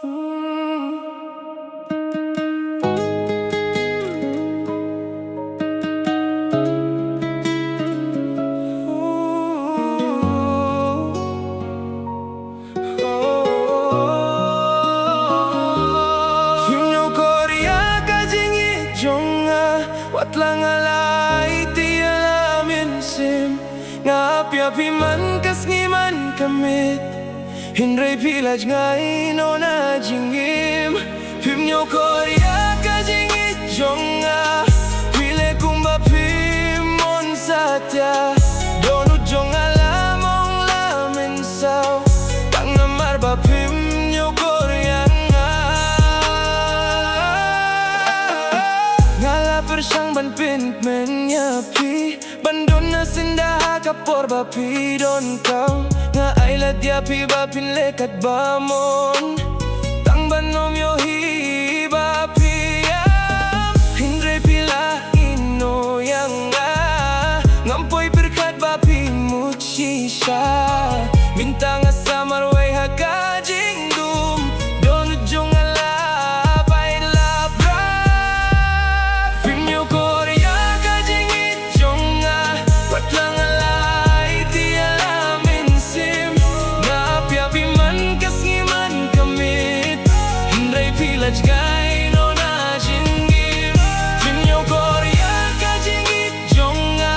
Watlang alay ti alamin sim nga api-api man kasngiman kamit Hinray pilaj nga ino na jingim Pimnyo korya ka jingit jonga Pile kumba pimon satya Donu jong alamong lamin saw Tang namar ba pimnyo korya Persang ban pinit menyapi Bandon na sindaha kapor ba pidon kau Nga ay ladya pi ba pinlekat bamon Tang banom yo hi ba piyam Hindre pila ino yang nga Ngampoy berkat ba pimuchisha Bintang asa marway hakajing dum Donu jong Gay no na jingim Pinyo korya ka jingit jonga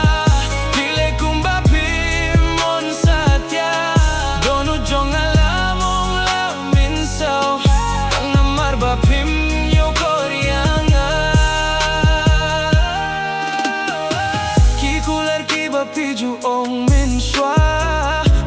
Pile kumba pimon satya Donu jonga lamong lamin saw Kang namar ba pinyo korya nga Kikular ki ba piju ong minshwa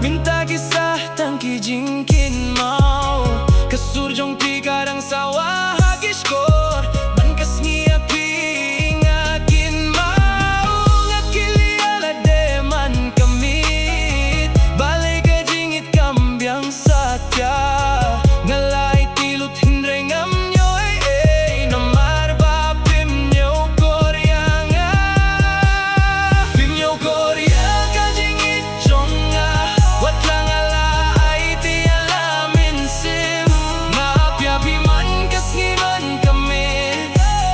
Minta kisah tangki jingkin mau Kasurjong pi karang sawa Hagishkor Bankas ngiya pi ngakin mau Ngakili ala deman kamit Balay ka jingit kambyang satya Ngalay tilut hindre ngam nyo Namar ba pimnyo korya nga Pimnyo korya ka jingit jonga Wat lang ala ay ti alamin sim Api man kasngiman kami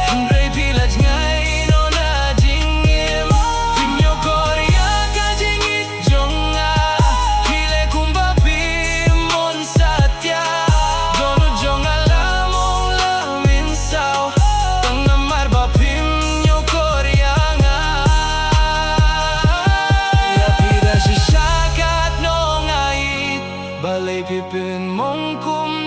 Hindray pilaj ngay no na jingim Pimyo korya ka jingit jonga Pile kumba pimon satya Donu jong alamong lamin saw Tang namar ba pimyo korya nga Lapida sisyakat no ngait Balay pipin mong kum